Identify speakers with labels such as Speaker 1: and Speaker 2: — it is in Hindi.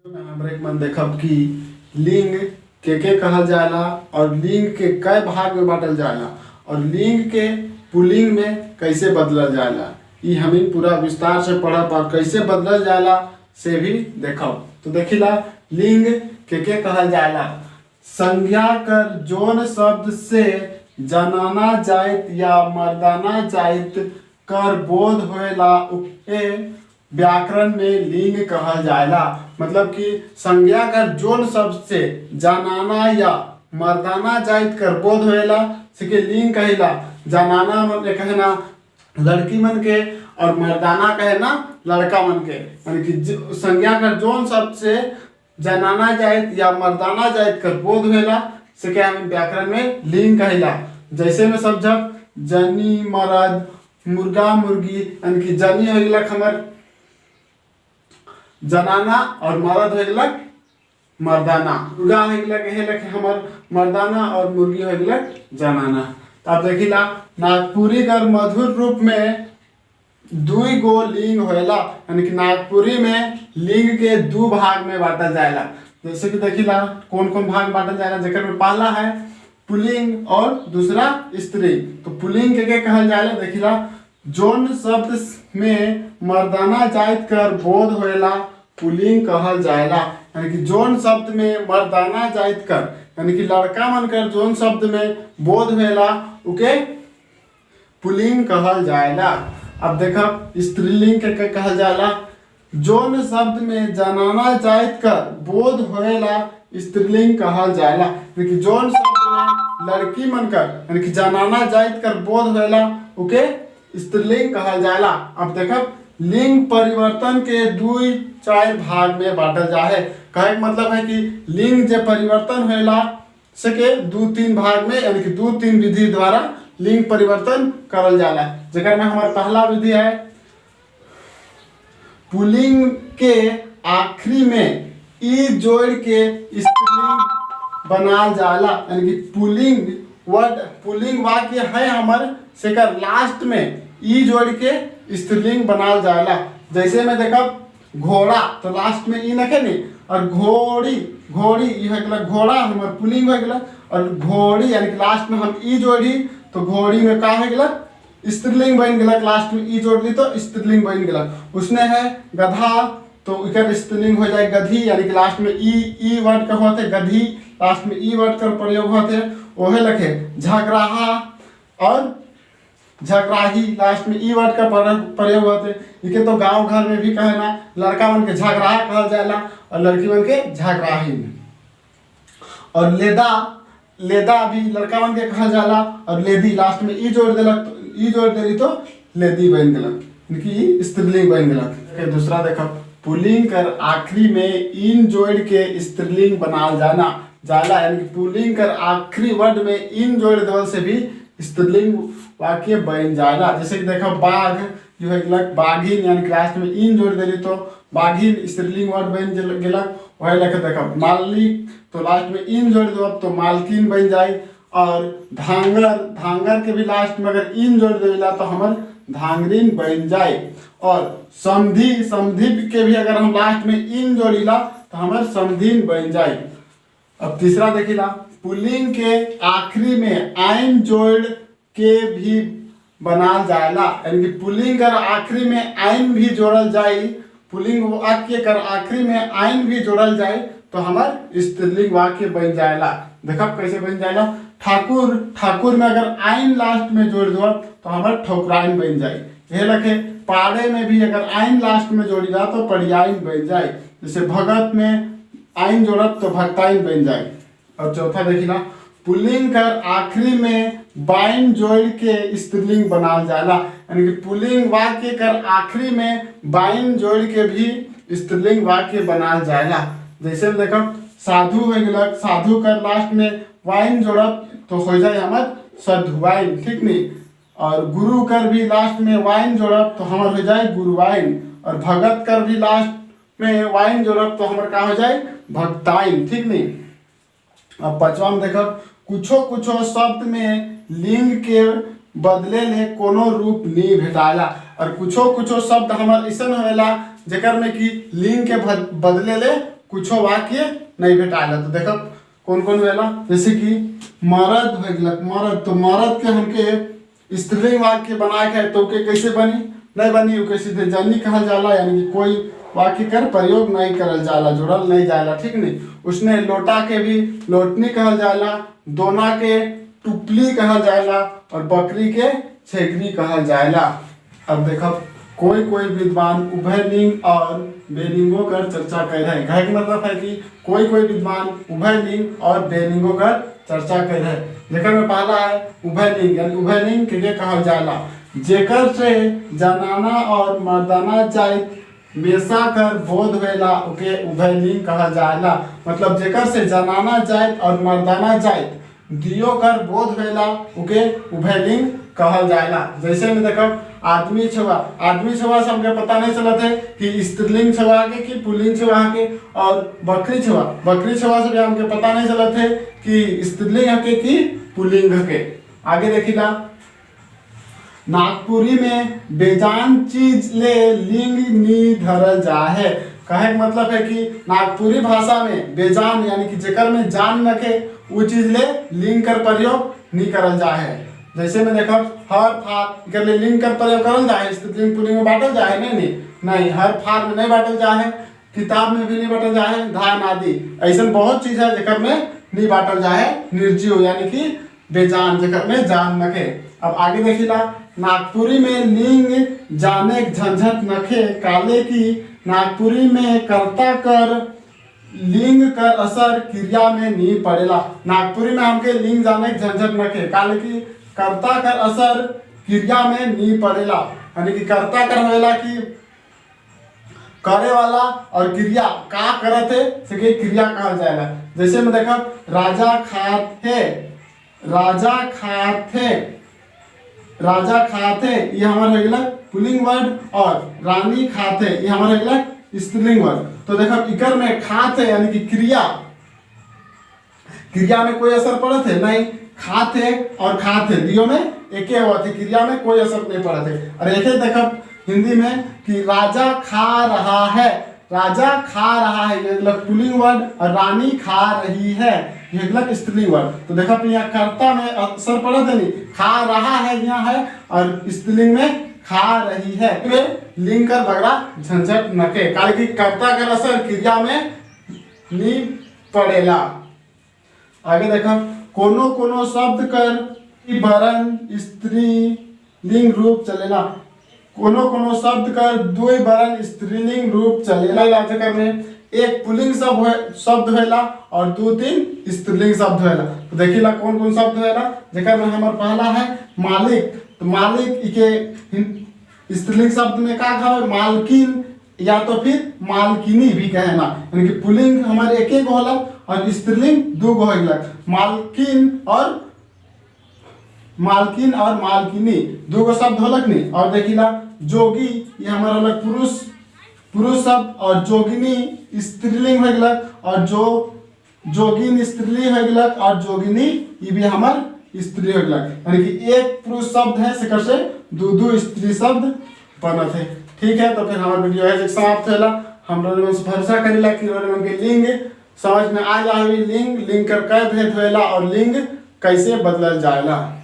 Speaker 1: हमरा एक मन देखब कि लिंग के कहल जाला और लिंग के कई भाग में बांटल जाला और लिंग के पुल्लिंग में कैसे बदलल जाला। ई हमिन पूरा विस्तार से पढ़ब और कैसे बदलल जाला से भी देखब। तो देखिला लिंग के कहल जाला संज्ञा कर जोन शब्द से जनाना जाइत या मर्दाना जाइत कर बोध होएला उके व्याकरण में लिंग कहल जाला। मतलब कि संज्ञा कर जोन शब्द से जनाना या मर्दाना जाइत कर बोध होएला से लिंग कहेला। जनाना मन कहना लड़की मन के और मर्दाना कहना लड़का मन के। यानी कि संज्ञा कर जोन शब्द से जनाना जाइत या मर्दाना जाइत कर बोध होएला से क्या हम व्याकरण में लिंग कहेला। जैसे में समझब जनी मर्द मुर्गा मुर्गी यानी कि जनी हो गया हमर जनाना और मर्द हो गया मर्दाना। मुर्गा हो गया हमर मर्दाना और मुर्गी हो गया जनाना। तो आप देखिला नागपुरी कर मधुर रूप में दुई गो लिंग होएला। यानी कि नागपुरी में लिंग के दो भाग में बांटा जाएला। जैसे कि देखिला कौन कौन भाग बांटा जाएला। जेकर में पहला है पुल्लिंग और दूसरा स्त्रीलिंग। तो पुल्लिंग के कहल जाएला देखिला जोन शब्द में मर्दाना जाइत कर बोध होएला पुल्लिंग कहल जाएला। यानी कि जोन शब्द में मर्दाना जाइत कर यानी कि लड़का मन कर जोन शब्द में बोध होएला उके पुल्लिंग कहल जाएला। अब देखब स्त्रीलिंग के कहल जाएला जोन शब्द में जनाना जाइत कर बोध होएला स्त्रीलिंग कहल जाएला। यानी कि जोन शब्द में लड़की मन कर यानी कि जनाना जाइत कर बोध होएला उके स्त्रीलिंग कहल जाएला। अब देखब लिंग परिवर्तन के दुई चार भाग में बांटल जा है। कहे का मतलब है कि लिंग जे परिवर्तन होएला सके दो तीन भाग में यानी कि दो तीन विधि द्वारा लिंग परिवर्तन करल जाला। जेकर में हमारा पहला विधि है पुल्लिंग के आखिरी में ई जोड़ के स्त्रीलिंग बनाल जाला। यानी कि पुल्लिंग वाक्य है हमार सेकर लास्ट में ई जोड़ के स्त्रीलिंग बनाल जाला। जैसे में देखब घोड़ा तो लास्ट में ई नखे नहीं और घोड़ी ई हो गया घोड़ा हमार पुल्लिंग हो गया और घोड़ी यानी कि लास्ट में हम ई जोड़ी तो घोड़ी में का हो गया स्त्रीलिंग बन गया। लास्ट में ई जोड़ दी तो स्त्रीलिंग बन गया। उसने है गधा तो इकर स्त्रीलिंग हो जाए गधी। यानी कि लास्ट में ई वर्ड का होते गधी लास्ट में ई वर्ड का प्रयोग होते ओहे लखे झगराहा और झगराही लास्ट में ई वर्ड का प्रयोग होते। इके तो गांव घर में भी कहना लड़का मन के झगराहा कहल जाएला और लड़की मन के झगराही। और लेदा भी लड़का मन के कहल जाला और लेदी लास्ट में ई जोड़ देलक तो ई जोड़ देली तो लेदी बन गेलक यानी कि स्त्रीलिंग बन गेलक। दूसरा देखब पुल्लिंग कर आखिरी में इन जोड़ के स्त्रीलिंग बनाल जाला। यानी कि पुल्लिंग कर आखिरी वर्ड में इन जोड़ देवल से भी स्त्रीलिंग वाक्य बन जाला। जैसे कि देखो बाघ जो है बाघिन यानी कि लास्ट में इन जोड़ देली तो बाघिन स्त्रीलिंग वर्ड बन गेलक। वही लेके देखो मालिक तो लास्ट में इन जोड़ दो तो मालकिन बन जाए। और धांगर के भी लास्ट में अगर इन जोड़ देला तो हमर धांगरिन बन जाए। और समधी के भी अगर हम लास्ट में इन जोड़ीला तो हमर समधीन बन जाए। अब तीसरा देखिला पुल्लिंग के आखिरी में आइन जोड़ के भी बनाल जाएला। यानी कि पुल्लिंग कर आखिरी में आइन भी जोड़ल जाए पुल्लिंग वाक्य कर आखिरी में आइन भी जोड़ल जाए तो हमार स्त्रीलिंग वाक्य बन जाएला। देखब कैसे बन जाएला ठाकुर में अगर आइन लास्ट में जोड़ दो तो हमार ठोकराइन बन जाए। यह लखे पाड़े में भी अगर आइन लास्ट में जोड़ीला तो पड़ियाइन बन जाए। जैसे भगत में आइन जोड़ब तो भक्ताइन बन जाए। और चौथा देखिला पुल्लिंग कर आखिरी में बाइन जोड़ के स्त्रीलिंग बनाल जाला। यानी कि पुल्लिंग वाक्य कर आखिरी में बाइन जोड़ के भी स्त्रीलिंग वाक्य बनाल जाएला। जैसे देखो साधु हो गया साधु कर लास्ट में वाइन जोड़ब तो हो जाए हमार साधुवाइन ठीक नहीं। और गुरु कर भी लास्ट में वाइन जोड़ब तो हमार हो जाए गुरुवाइन। और भगत कर भी लास्ट में वाइन जोड़ब तो हमार का हो जाए भक्ताइन ठीक नहीं। अब पांचवा में देखब कुछो शब्द में लिंग के बदले ले कोनो रूप नहीं भेटाला। और कुछो शब्द हमार ऐसा होएला जेकर में कि लिंग के बदले ले कुछो वाक्य नहीं भेटाला। तो देखो कौन कौन वेला, जैसे कि मर्द हो गया मर्द, तो मर्द के हमके स्त्रीलिंग वाक्य बना के तो के कैसे बनी, नहीं बनी ओके सीधे जनी कहल जाला, यानी कि कोई वाक्य कर प्रयोग नहीं करल जाला, जोड़ल नहीं जाला, ठीक नहीं। उसने लोटा के भी लोटनी कहल जाला, दोना के टुपली कहल जाला और बकरी के छेकरी कहल जाला। अब देखो कोई कोई विद्वान उभयलिंग और बेलिंगों कर चर्चा कर रहे हैं। कहे के मतलब है कि कोई कोई विद्वान उभयलिंग और बेलिंगों कर चर्चा कर रहे हैं। जेकर में पहला है उभयलिंग, यानी उभयलिंग के कहल जाला जेकर से जनाना और मर्दाना जाइत बेसा कर बोध वेला ओके उभयलिंग कहल जाला। मतलब जेकर से जनाना जाइत और मर्दाना जाइत दियो कर बोध वेला ओके उभयलिंग कहल जाला। जैसे में देखो आदमी छुआ, आदमी छुआ से हमके पता नहीं चलत है कि स्त्रीलिंग छुआ के कि पुल्लिंग छुआ के, और बकरी छुआ, बकरी छुआ से भी हमके पता नहीं चलत है कि स्त्रीलिंग के कि पुल्लिंग के। आगे देखिला नागपुरी में बेजान चीज ले लिंग नी धरल जा है। कहे का मतलब है कि नागपुरी भाषा में बेजान यानी कि जेकर में जान रखे वो चीज ले लिंग कर प्रयोग नहीं करल जा है। जैसे में देखो हर फार कर ले लिंग कर प्रयोग करल जा है, स्त्रीलिंग पुल्लिंग में बांटल जा है, नहीं हर फार में नहीं बांटल जा है, किताब में भी नहीं बांटल जा है, धान आदि ऐसा बहुत चीज है जेकर में नहीं बांटल जा है, निर्जीव यानी कि बेजान जेकर में जान नखे। अब आगे देखिला नागपुरी में लिंग जाने झंझट नखे काले की नागपुरी में कर्ता कर लिंग कर असर क्रिया में नहीं पड़ेला। नागपुरी में हमके लिंग जाने झंझट नखे काले की कर्ता कर असर क्रिया में नहीं पड़ेला, यानी कि कर्ता कर होएला कि करे वाला और क्रिया का करत है से क्रिया कहल जाएगा। जैसे में देखो राजा खात है, राजा खात है, राजा खाते ये हमारा हो गया पुल्लिंग वर्ड, और रानी खाते ये हमारा हो गया स्त्रीलिंग वर्ड। तो देखो इकर में खाते यानी कि क्रिया, क्रिया में कोई असर पड़त है नहीं, खाते और खाते दियो में एक ही हुआ थे, क्रिया में कोई असर नहीं पड़त है। और एक देखो हिंदी में कि राजा खा रहा है, राजा खा रहा है ये पुल्लिंग वर्ड, और रानी खा रही है ये स्त्रीलिंग वर्ड। तो देखो यहाँ कर्ता में असर पड़ा था नहीं, खा रहा है यहाँ है, और स्त्रीलिंग में खा रही है, लिंग कर बगड़ा झंझट नके काले की कर्ता कर असर क्रिया में नहीं पड़ेला। आगे देखो कोनो कोनो शब्द कर वरण स्त्री लिंग रूप चलेला, कोनो कोनो शब्द कर दो वरण स्त्रीलिंग रूप चलेला। जेकर में एक पुल्लिंग शब्द होएला और दो तीन स्त्रीलिंग शब्द होएला। तो देखिला कौन कौन शब्द होएला, जेकर में हमार पहला है मालिक। तो मालिक के स्त्रीलिंग शब्द में का है मालकिन या तो फिर मालकिनी भी कहना, यानी कि पुल्लिंग हमारे एक एक होला और स्त्रीलिंग दो गो होला, मालकिन और मालकिनी दो गो शब्द होलक नहीं। और देखिला जोगी ये हमारा अलग पुरुष शब्द, और जोगिनी स्त्रीलिंग हो गया, और जो जोगिन स्त्रीलिंग हो गया, और जोगिनी ये भी हमार स्त्री हो गया, यानी कि एक पुरुष शब्द है सेकर से दो स्त्री शब्द बनत है। ठीक है, तो फिर हमारा वीडियो है समाप्त होला। हम लोग भरोसा करेला कि के लिंग समझ में आ जाए, लिंग कर कै भेद होएला और लिंग कैसे बदलल जाएला।